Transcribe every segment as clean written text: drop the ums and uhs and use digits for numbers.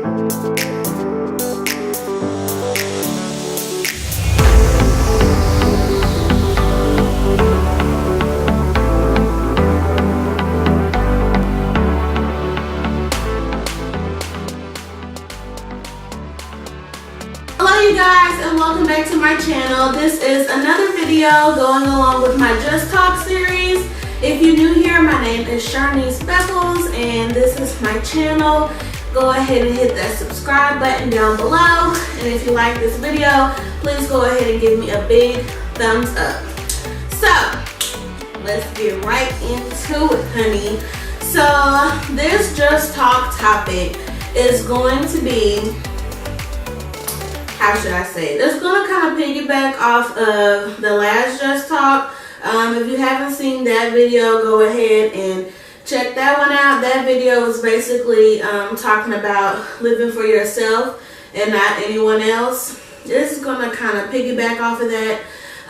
Hello you guys, and welcome back to my channel. This is another video going along with my Just Talk series. If you're new here, my name is Beckles and this is my channel. Go ahead and hit that subscribe button down below, and if you like this video, please go ahead and give me a big thumbs up. So let's get right into it, honey. So this Just Talk topic is going to be, how should I say it? It's going to kind of piggyback off of the last Just Talk. If you haven't seen that video, go ahead and check that one out. That video was basically talking about living for yourself and not anyone else. This is going to kind of piggyback off of that,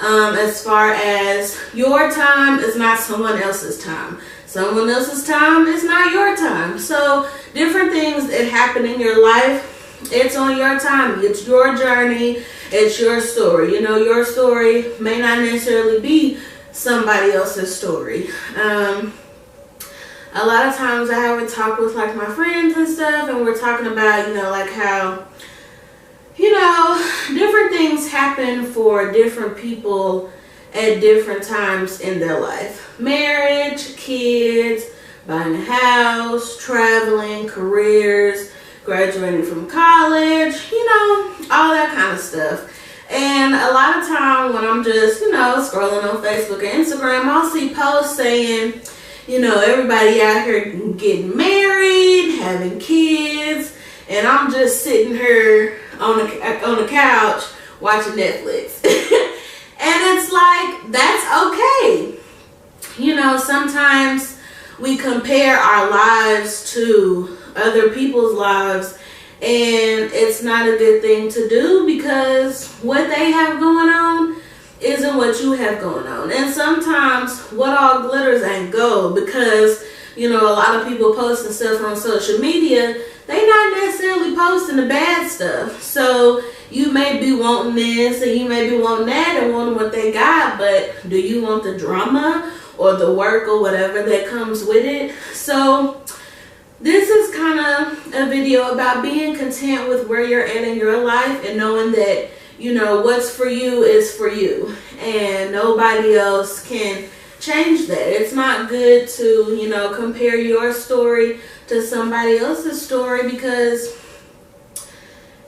as far as your time is not someone else's time. Someone else's time is not your time. So different things that happen in your life, it's on your time. It's your journey. It's your story. You know, your story may not necessarily be somebody else's story. A lot of times I have a talk with like my friends and stuff, and we're talking about, you know, like how, you know, different things happen for different people at different times in their life. Marriage, kids, buying a house, traveling, careers, graduating from college, you know, all that kind of stuff. And a lot of time when I'm just, you know, scrolling on Facebook and Instagram, I'll see posts saying, you know, everybody out here getting married, having kids, and I'm just sitting here on the couch watching Netflix. And it's like, that's okay. You know, sometimes we compare our lives to other people's lives, and it's not a good thing to do, because what they have going on isn't what you have going on. And sometimes what all glitters ain't gold, because, you know, a lot of people posting stuff on social media, they not necessarily posting the bad stuff. So you may be wanting this and you may be wanting that and wanting what they got, but do you want the drama or the work or whatever that comes with it? So this is kind of a video about being content with where you're at in your life and knowing that, you know, what's for you is for you and nobody else can change that. It's not good to, you know, compare your story to somebody else's story, because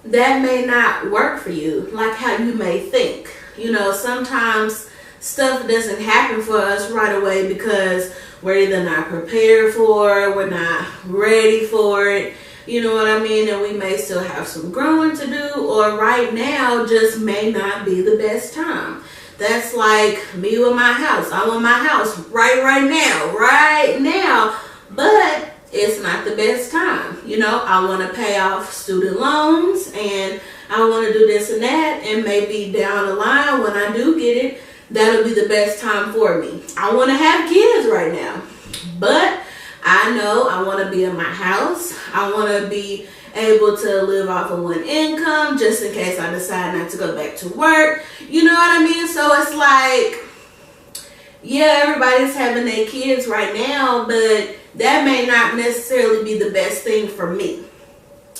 that may not work for you like how you may think. You know, sometimes stuff doesn't happen for us right away because we're either not prepared for it, we're not ready for it, you know what I mean? And we may still have some growing to do, or right now just may not be the best time. That's like me with my house. I want my house right now, but it's not the best time. You know, I want to pay off student loans and I want to do this and that, and maybe down the line when I do get it, that'll be the best time for me. I want to have kids right now, but I know I want to be in my house. I want to be able to live off of one income just in case I decide not to go back to work. You know what I mean? So it's like, yeah, everybody's having their kids right now, but that may not necessarily be the best thing for me.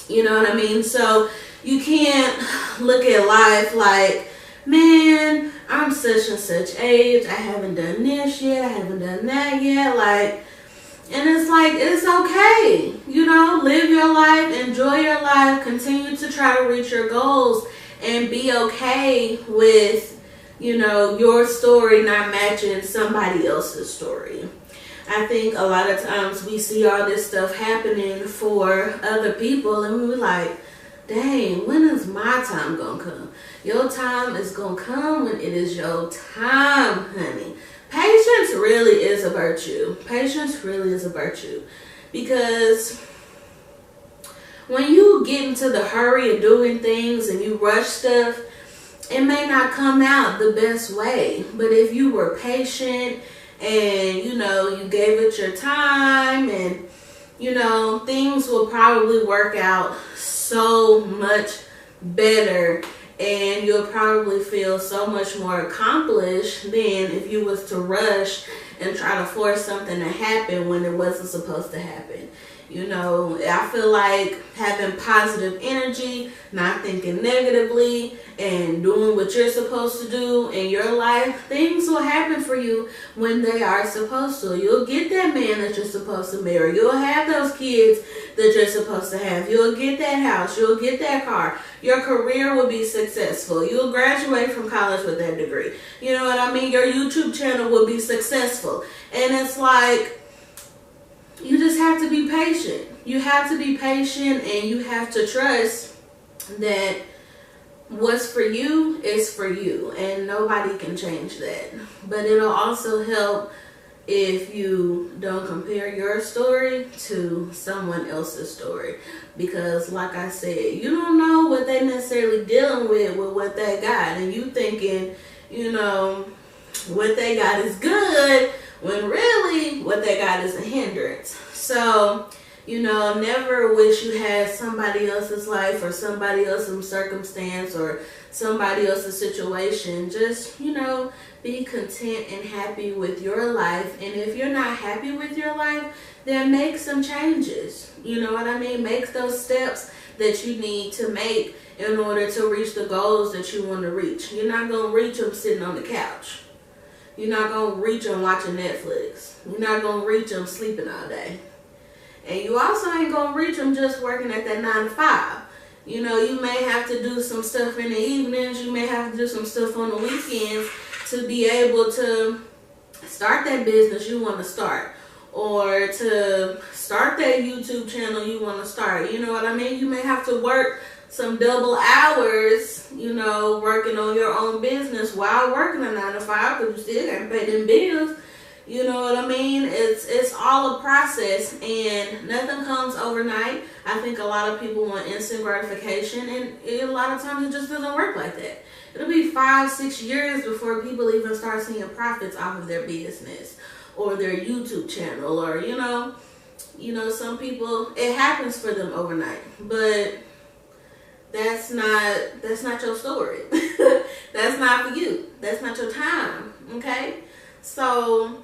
You know what I mean? So you can't look at life like, man, I'm such and such age, I haven't done this yet, I haven't done that yet, like, and it's like, it's okay, you know, live your life, enjoy your life, continue to try to reach your goals, and be okay with, you know, your story not matching somebody else's story. I think a lot of times we see all this stuff happening for other people, and we're like, dang, when is my time gonna come? Your time is gonna come when it is your time, honey. Patience really is a virtue. Patience really is a virtue. Because when you get into the hurry of doing things and you rush stuff, it may not come out the best way. But if you were patient and, you know, you gave it your time, and, you know, things will probably work out so much better, and you'll probably feel so much more accomplished than if you was to rush and try to force something to happen when it wasn't supposed to happen. You know, I feel like having positive energy, not thinking negatively, and doing what you're supposed to do in your life, things will happen for you when they are supposed to. You'll get that man that you're supposed to marry. You'll have those kids that you're supposed to have. You'll get that house. You'll get that car. Your career will be successful. You'll graduate from college with that degree. You know what I mean? Your YouTube channel will be successful. And it's like, you just have to be patient. You have to be patient, and you have to trust that what's for you is for you, and nobody can change that. But it'll also help if you don't compare your story to someone else's story, because like I said, you don't know what they necessarily dealing with what they got, and you thinking, you know, what they got is good, when really what they got is a hindrance. So, you know, never wish you had somebody else's life or somebody else's circumstance or somebody else's situation. Just, you know, be content and happy with your life. And if you're not happy with your life, then make some changes. You know what I mean? Make those steps that you need to make in order to reach the goals that you want to reach. You're not going to reach them sitting on the couch. You're not going to reach them watching Netflix. You're not going to reach them sleeping all day. And you also ain't going to reach them just working at that 9 to 5. You know, you may have to do some stuff in the evenings. You may have to do some stuff on the weekends to be able to start that business you want to start, or to start that YouTube channel you want to start. You know what I mean? You may have to work some double hours, you know, working on your own business while working a 9 to 5, because you still got to pay them bills. You know what I mean? It's all a process, and nothing comes overnight. I think a lot of people want instant gratification, and a lot of times it just doesn't work like that. It'll be 5-6 years before people even start seeing profits off of their business or their YouTube channel, or you know, some people, it happens for them overnight, but that's not your story. That's not for you. That's not your time. Okay? So,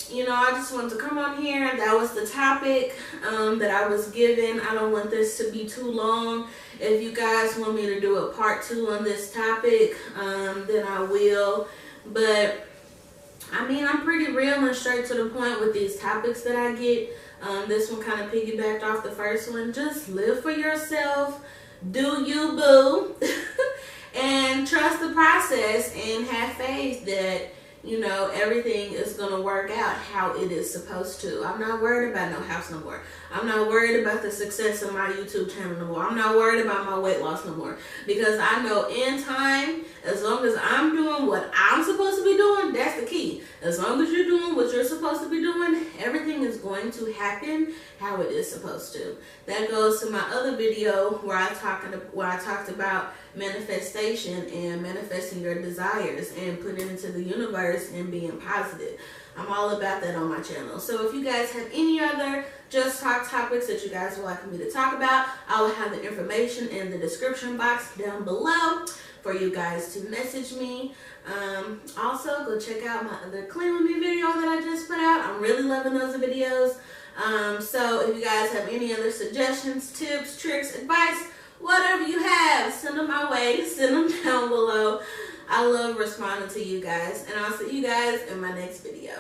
you know, I just wanted to come on here. That was the topic that I was given. I don't want this to be too long. If you guys want me to do a part 2 on this topic, then I will. But, I mean, I'm pretty real and straight to the point with these topics that I get. This one kind of piggybacked off the first one. Just live for yourself. Do you, boo. And trust the process, and have faith that, you know, everything is going to work out how it is supposed to. I'm not worried about no house no more. I'm not worried about the success of my YouTube channel no more. I'm not worried about my weight loss no more. Because I know in time, as long as I'm doing what I'm supposed to be doing, that's the key. As long as you're doing what you're supposed to be doing, everything is going to happen how it is supposed to. That goes to my other video where I talked about manifestation and manifesting your desires and putting it into the universe and being positive. I'm all about that on my channel. So if you guys have any other Just Talk topics that you guys would like me to talk about, I will have the information in the description box down below for you guys to message me. Also, go check out my other Clean With Me video that I just put out. I'm really loving those videos. So if you guys have any other suggestions, tips, tricks, advice, whatever you have, send them my way. Send them down below. I love responding to you guys. And I'll see you guys in my next video.